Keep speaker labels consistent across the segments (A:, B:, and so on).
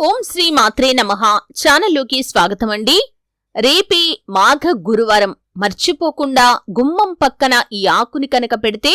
A: ఓం శ్రీ మాత్రే నమః. ఛానల్లోకి స్వాగతమండి. రేపే మాఘ గురువారం. మర్చిపోకుండా గుమ్మం పక్కన ఈ ఆకుని కనుక పెడితే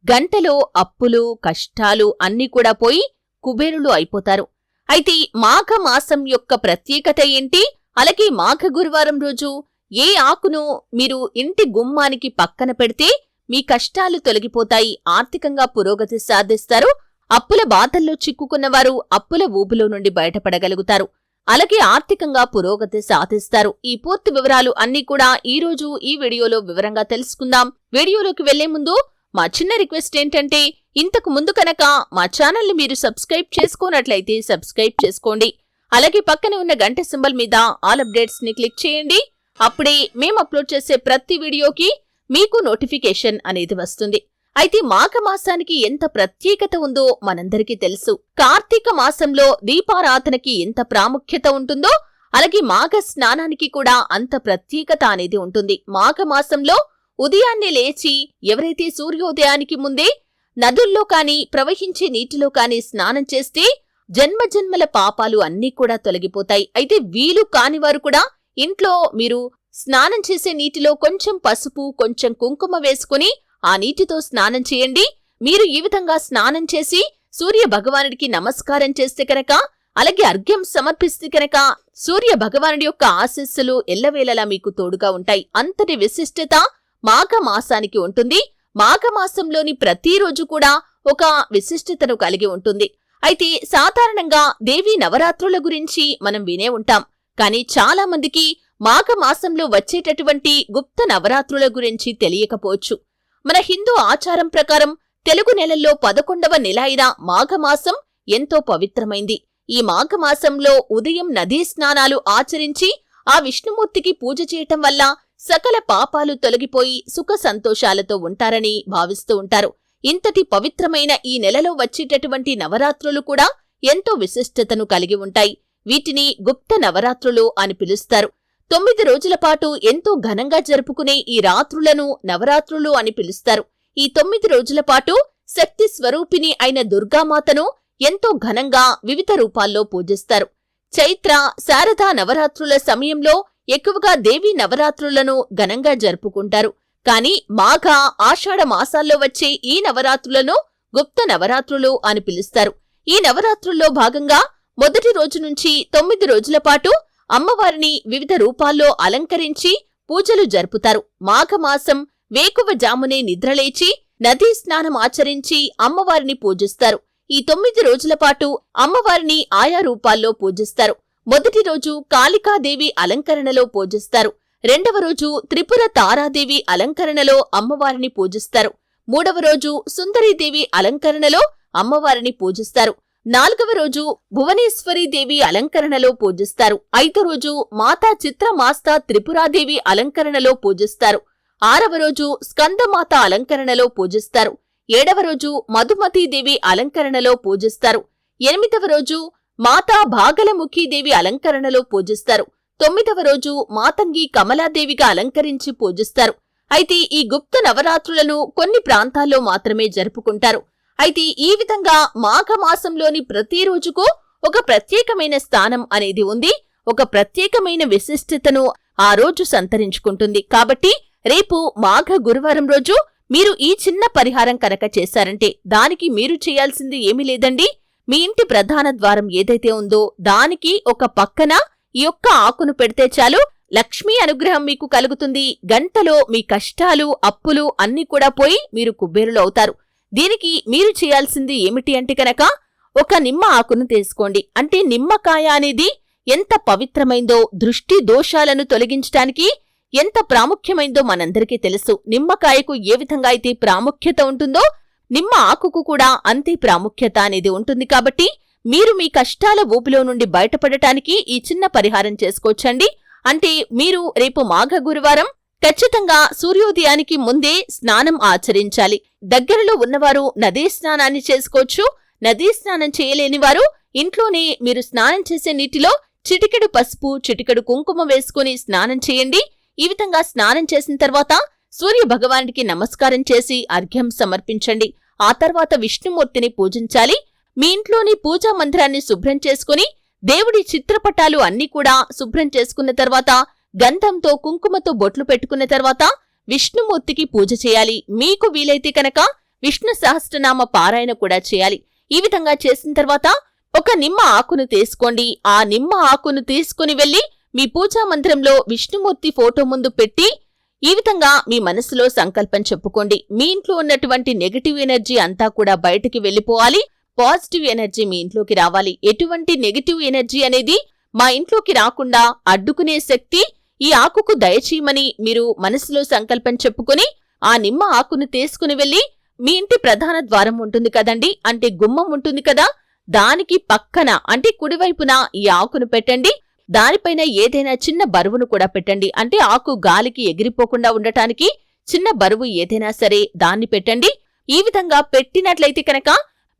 A: గంటలో అప్పులు కష్టాలు అన్నీ కూడా పోయి కుబేరులు అయిపోతారు. అయితే మాఘ మాసం యొక్క ప్రత్యేకత ఏంటి, అలాగే మాఘ గురువారం రోజు ఏ ఆకును మీరు ఇంటి గుమ్మానికి పక్కన పెడితే మీ కష్టాలు తొలగిపోతాయి, ఆర్థికంగా పురోగతి సాధిస్తారు, అప్పుల బాధల్లో చిక్కుకున్నవారు అప్పుల ఊబిలో నుండి బయటపడగలుగుతారు, అలాగే ఆర్థికంగా పురోగతి సాధిస్తారు. ఈ పూర్తి వివరాలు అన్నీ కూడా ఈ రోజు ఈ వీడియోలో వివరంగా తెలుసుకుందాం. వీడియోలోకి వెళ్లే ముందు మా చిన్న రిక్వెస్ట్ ఏంటంటే, ఇంతకు ముందు కనుక మా ఛానల్ని మీరు సబ్స్క్రైబ్ చేసుకోనట్లయితే సబ్స్క్రైబ్ చేసుకోండి. అలాగే పక్కనే ఉన్న గంట సింబల్ మీద ఆల్ అప్డేట్స్ ని క్లిక్ చేయండి. అప్పుడే మేము అప్లోడ్ చేసే ప్రతి వీడియోకి మీకు నోటిఫికేషన్ అనేది వస్తుంది. అయితే మాఘ మాసానికి ఎంత ప్రత్యేకత ఉందో మనందరికీ తెలుసు. కార్తీక మాసంలో దీపారాధనకి ఎంత ప్రాముఖ్యత ఉంటుందో అలాగే మాఘ స్నానానికి కూడా అంత ప్రత్యేకత అనేది ఉంటుంది. మాఘ మాసంలో ఉదయాన్నే లేచి ఎవరైతే సూర్యోదయానికి ముందే నదుల్లో కాని ప్రవహించే నీటిలో కాని స్నానం చేస్తే జన్మజన్మల పాపాలు అన్నీ కూడా తొలగిపోతాయి. అయితే వీలు కానివారు కూడా ఇంట్లో మీరు స్నానం చేసే నీటిలో కొంచెం పసుపు కొంచెం కుంకుమ వేసుకుని ఆ నీటితో స్నానం చేయండి. మీరు ఈ విధంగా స్నానం చేసి సూర్య భగవానుడికి నమస్కారం చేస్తే కనుక, అలాగే అర్ఘ్యం సమర్పిస్తే కనుక సూర్య భగవానుడి యొక్క ఆశీస్సులు ఎల్లవేళలా మీకు తోడుగా ఉంటాయి. అంతటి విశిష్టత మాఘ మాసానికి ఉంటుంది. మాఘ మాసంలోని ప్రతిరోజు కూడా ఒక విశిష్టతను కలిగి ఉంటుంది. అయితే సాధారణంగా దేవీ నవరాత్రుల గురించి మనం వినే ఉంటాం, కానీ చాలా మందికి మాఘ మాసంలో వచ్చేటటువంటి గుప్త నవరాత్రుల గురించి తెలియకపోవచ్చు. మన హిందూ ఆచారం ప్రకారం తెలుగు నెలల్లో 11వ నెల అయిన మాఘమాసం ఎంతో పవిత్రమైంది. ఈ మాఘమాసంలో ఉదయం నదీ స్నానాలు ఆచరించి ఆ విష్ణుమూర్తికి పూజ చేయటం వల్ల సకల పాపాలు తొలగిపోయి సుఖ సంతోషాలతో ఉంటారని భావిస్తూ ఉంటారు. ఇంతటి పవిత్రమైన ఈ నెలలో వచ్చేటటువంటి నవరాత్రులు కూడా ఎంతో విశిష్టతను కలిగి ఉంటాయి. వీటిని గుప్త నవరాత్రులు అని పిలుస్తారు. 9 రోజుల పాటు ఎంతో ఘనంగా జరుపుకునే ఈ రాత్రులను నవరాత్రులు అని పిలుస్తారు. ఈ 9 రోజుల పాటు శక్తి స్వరూపిణి అయిన దుర్గామాతను ఎంతో ఘనంగా వివిధ రూపాల్లో పూజిస్తారు. చైత్ర శారదా నవరాత్రుల సమయంలో ఎక్కువగా దేవీ నవరాత్రులను ఘనంగా జరుపుకుంటారు. కాని మాఘ ఆషాఢ మాసాల్లో వచ్చే ఈ నవరాత్రులను గుప్త నవరాత్రులు అని పిలుస్తారు. ఈ నవరాత్రుల్లో భాగంగా మొదటి రోజు నుంచి 9 రోజుల పాటు అమ్మవారిని వివిధ రూపాల్లో అలంకరించి పూజలు జరుపుతారు. మాఘమాసం వేకువజామునే నిద్రలేచి నదీ స్నానం ఆచరించి అమ్మవారిని పూజిస్తారు. ఈ 9 రోజుల పాటు అమ్మవారిని ఆయా రూపాల్లో పూజిస్తారు. మొదటి రోజు కాళికాదేవి అలంకరణలో పూజిస్తారు. రెండవ రోజు త్రిపుర తారాదేవి అలంకరణలో అమ్మవారిని పూజిస్తారు. మూడవ రోజు సుందరీదేవి అలంకరణలో అమ్మవారిని పూజిస్తారు. 4వ రోజు భువనేశ్వరీదేవి అలంకరణలో పూజిస్తారు. 5వ రోజు మాతా చిత్రమాస్తా త్రిపురాదేవి అలంకరణలో పూజిస్తారు. 6వ రోజు స్కందమాత అలంకరణలో పూజిస్తారు. 7వ రోజు మధుమతీదేవి అలంకరణలో పూజిస్తారు. 8వ రోజు మాతా భాగలముఖీదేవి అలంకరణలో పూజిస్తారు. 9వ రోజు మాతంగి కమలాదేవిగా అలంకరించి పూజిస్తారు. అయితే ఈ గుప్త నవరాత్రులను కొన్ని ప్రాంతాల్లో మాత్రమే జరుపుకుంటారు. అయితే ఈ విధంగా మాఘమాసంలోని ప్రతి రోజుకు ఒక ప్రత్యేకమైన స్థానం అనేది ఉంది. ఒక ప్రత్యేకమైన విశిష్టతను ఆ రోజు సంతరించుకుంటుంది. కాబట్టి రేపు మాఘ గురువారం రోజు మీరు ఈ చిన్న పరిహారం కనుక చేశారంటే దానికి మీరు చేయాల్సింది ఏమీ లేదండి. మీ ఇంటి ప్రధాన ద్వారం ఏదైతే ఉందో దానికి ఒక పక్కన ఈ యొక్క ఆకును పెడితే చాలు, లక్ష్మీ అనుగ్రహం మీకు కలుగుతుంది. గంటలో మీ కష్టాలు అప్పులు అన్నీ కూడా పోయి మీరు కుబేరులు అవుతారు. దీనికి మీరు చేయాల్సింది ఏమిటి అంటే కనుక ఒక నిమ్మ ఆకును తీసుకోండి. అంటే నిమ్మకాయ అనేది ఎంత పవిత్రమైందో, దృష్టి దోషాలను తొలగించడానికి ఎంత ప్రాముఖ్యమైందో మనందరికీ తెలుసు. నిమ్మకాయకు ఏ విధంగా అయితే ప్రాముఖ్యత ఉంటుందో నిమ్మ ఆకుకు కూడా అంతే ప్రాముఖ్యత అనేది ఉంటుంది. కాబట్టి మీరు మీ కష్టాల ఊపిలో నుండి బయటపడటానికి ఈ చిన్న పరిహారం చేసుకోవచ్చండి. అంటే మీరు రేపు మాఘ గురువారం ఖచ్చితంగా సూర్యోదయానికి ముందే స్నానం ఆచరించాలి. దగ్గరలో ఉన్నవారు నదీ స్నానాన్ని చేసుకోవచ్చు. నదీ స్నానం చేయలేని వారు ఇంట్లోనే మీరు స్నానం చేసే నీటిలో చిటికెడు పసుపు చిటికెడు కుంకుమ వేసుకుని స్నానం చేయండి. ఈ విధంగా స్నానం చేసిన తర్వాత సూర్య భగవానుడికి నమస్కారం చేసి అర్ఘ్యం సమర్పించండి. ఆ తర్వాత విష్ణుమూర్తిని పూజించాలి. మీ ఇంట్లోని పూజా మందిరాన్ని శుభ్రం చేసుకుని దేవుడి చిత్రపటాలు అన్నీ కూడా శుభ్రం చేసుకున్న తర్వాత గంధంతో కుంకుమతో బొట్లు పెట్టుకున్న తర్వాత విష్ణుమూర్తికి పూజ చేయాలి. మీకు వీలైతే కనుక విష్ణు సహస్రనామ పారాయణ కూడా చేయాలి. ఈ విధంగా చేసిన తర్వాత ఒక నిమ్మ ఆకును తీసుకోండి. ఆ నిమ్మ ఆకును తీసుకుని వెళ్లి మీ పూజా మందిరంలో విష్ణుమూర్తి ఫోటో ముందు పెట్టి ఈ విధంగా మీ మనసులో సంకల్పం చెప్పుకోండి. మీ ఇంట్లో ఉన్నటువంటి నెగటివ్ ఎనర్జీ అంతా కూడా బయటికి వెళ్లిపోవాలి. పాజిటివ్ ఎనర్జీ మీ ఇంట్లోకి రావాలి. ఎటువంటి నెగటివ్ ఎనర్జీ అనేది మా ఇంట్లోకి రాకుండా అడ్డుకునే శక్తి ఈ ఆకుకు దయచేయమని మీరు మనసులో సంకల్పం చెప్పుకుని ఆ నిమ్మ ఆకును తీసుకుని వెళ్లి మీ ఇంటి ప్రధాన ద్వారం ఉంటుంది కదండి, అంటే గుమ్మం ఉంటుంది కదా, దానికి పక్కన అంటే కుడివైపున ఈ ఆకును పెట్టండి. దానిపైన ఏదైనా చిన్న బరువును కూడా పెట్టండి. అంటే ఆకు గాలికి ఎగిరిపోకుండా ఉండటానికి చిన్న బరువు ఏదైనా సరే దాన్ని పెట్టండి. ఈ విధంగా పెట్టినట్లయితే కనుక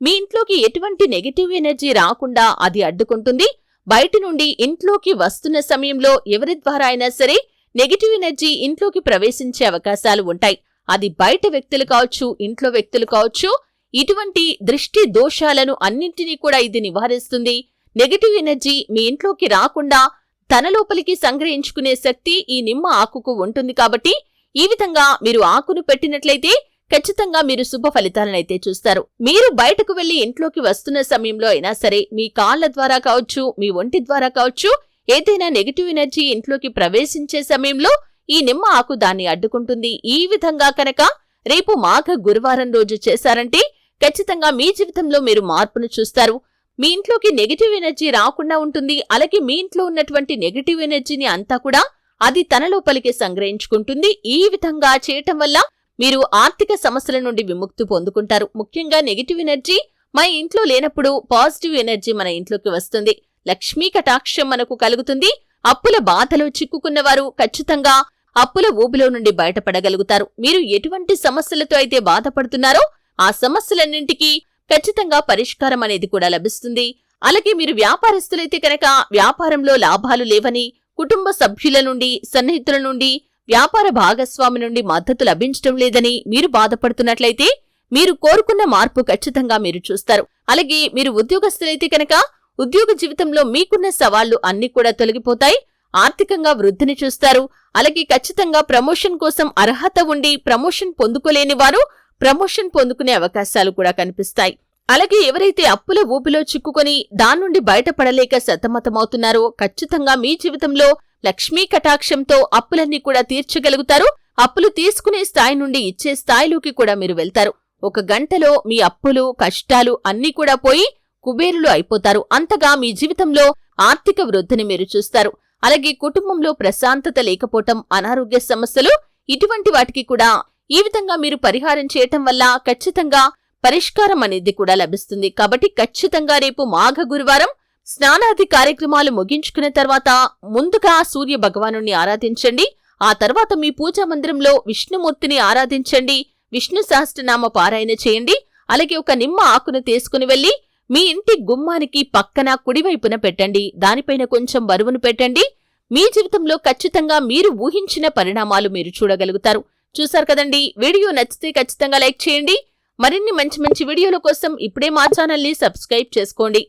A: మీ ఇంట్లోకి ఎటువంటి నెగటివ్ ఎనర్జీ రాకుండా అది అడ్డుకుంటుంది. బయటి నుండి ఇంట్లోకి వస్తున్న సమయంలో ఎవరి ద్వారా అయినా సరే నెగటివ్ ఎనర్జీ ఇంట్లోకి ప్రవేశించే అవకాశాలు ఉంటాయి. అది బయట వ్యక్తులు కావచ్చు, ఇంట్లో వ్యక్తులు కావచ్చు. ఇటువంటి దృష్టి దోషాలను అన్నింటినీ కూడా ఇది నివారిస్తుంది. నెగటివ్ ఎనర్జీ మీ ఇంట్లోకి రాకుండా తన లోపలికి సంగ్రహించుకునే శక్తి ఈ నిమ్మ ఆకుకు ఉంటుంది. కాబట్టి ఈ విధంగా మీరు ఆకును పెట్టినట్లయితే ఖచ్చితంగా మీరు శుభ ఫలితాలనైతే చూస్తారు. మీరు బయటకు వెళ్లి ఇంట్లోకి వస్తున్న సమయంలో అయినా సరే మీ కాళ్ల ద్వారా కావచ్చు, మీ ఒంటి ద్వారా కావచ్చు, ఏదైనా నెగటివ్ ఎనర్జీ ఇంట్లోకి ప్రవేశించే సమయంలో ఈ నిమ్మ ఆకు దాన్ని అడ్డుకుంటుంది. ఈ విధంగా కనుక రేపు మాఘ గురువారం రోజు చేశారంటే ఖచ్చితంగా మీ జీవితంలో మీరు మార్పును చూస్తారు. మీ ఇంట్లోకి నెగటివ్ ఎనర్జీ రాకుండా ఉంటుంది. అలాగే మీ ఇంట్లో ఉన్నటువంటి నెగటివ్ ఎనర్జీని అంతా కూడా అది తన లోపలికి సంగ్రహించుకుంటుంది. ఈ విధంగా చేయటం వల్ల మీరు ఆర్థిక సమస్యల నుండి విముక్తి పొందుకుంటారు. ముఖ్యంగా నెగటివ్ ఎనర్జీ మన ఇంట్లో లేనప్పుడు పాజిటివ్ ఎనర్జీ మన ఇంట్లోకి వస్తుంది. లక్ష్మీ కటాక్షం మనకు కలుగుతుంది. అప్పుల బాధలో చిక్కుకున్నవారు ఖచ్చితంగా అప్పుల ఊబిలో నుండి బయటపడగలుగుతారు. మీరు ఎటువంటి సమస్యలతో అయితే బాధపడుతున్నారో ఆ సమస్యలన్నింటికీ ఖచ్చితంగా పరిష్కారం అనేది కూడా లభిస్తుంది. అలాగే మీరు వ్యాపారస్తులైతే కనుక వ్యాపారంలో లాభాలు లేవని, కుటుంబ సభ్యుల నుండి, సన్నిహితుల నుండి, వ్యాపార భాగస్వామి నుండి మద్దతు లభించడం లేదని మీరు బాధపడుతున్నట్లయితే మీరు కోరుకున్న మార్పు ఖచ్చితంగా మీరు చూస్తారు. అలాగే మీరు ఉద్యోగస్తులైతే కనుక ఉద్యోగ జీవితంలో మీకున్న సవాళ్లు అన్ని కూడా తొలగిపోతాయి. ఆర్థికంగా వృద్ధిని చూస్తారు. అలాగే ఖచ్చితంగా ప్రమోషన్ కోసం అర్హత ఉండి ప్రమోషన్ పొందుకోలేని వారు ప్రమోషన్ పొందుకునే అవకాశాలు కూడా కనిపిస్తాయి. అలాగే ఎవరైతే అప్పుల ఊపిలో చిక్కుకొని దాని నుండి బయటపడలేక సతమతమవుతున్నారో ఖచ్చితంగా మీ జీవితంలో లక్ష్మీ కటాక్షంతో అప్పులన్నీ కూడా తీర్చగలుగుతారు. అప్పులు తీసుకునే స్థాయి నుండి ఇచ్చే స్థాయిలోకి కూడా మీరు వెళ్తారు. ఒక గంటలో మీ అప్పులు, కష్టాలు అన్నీ కూడా పోయి కుబేరులు అయిపోతారు. అంతగా మీ జీవితంలో ఆర్థిక వృద్ధిని మీరు చూస్తారు. అలాగే కుటుంబంలో ప్రశాంతత లేకపోవటం, అనారోగ్య సమస్యలు, ఇటువంటి వాటికి కూడా ఈ విధంగా మీరు పరిహారం చేయటం వల్ల ఖచ్చితంగా పరిష్కారం అనేది కూడా లభిస్తుంది. కాబట్టి ఖచ్చితంగా రేపు మాఘ గురువారం స్నానాది కార్యక్రమాలు ముగించుకున్న తర్వాత ముందుగా సూర్య భగవానుణ్ణి ఆరాధించండి. ఆ తర్వాత మీ పూజా మందిరంలో విష్ణుమూర్తిని ఆరాధించండి. విష్ణు సహస్రనామ పారాయణ చేయండి. అలాగే ఒక నిమ్మ ఆకును తీసుకుని వెళ్లి మీ ఇంటి గుమ్మానికి పక్కన కుడివైపున పెట్టండి. దానిపైన కొంచెం బరువును పెట్టండి. మీ జీవితంలో ఖచ్చితంగా మీరు ఊహించిన పరిణామాలు మీరు చూడగలుగుతారు. చూశారు కదండి. వీడియో నచ్చితే ఖచ్చితంగా లైక్ చేయండి. మరిన్ని మంచి మంచి వీడియోల కోసం ఇప్పుడే మా ఛానల్ని సబ్స్క్రైబ్ చేసుకోండి.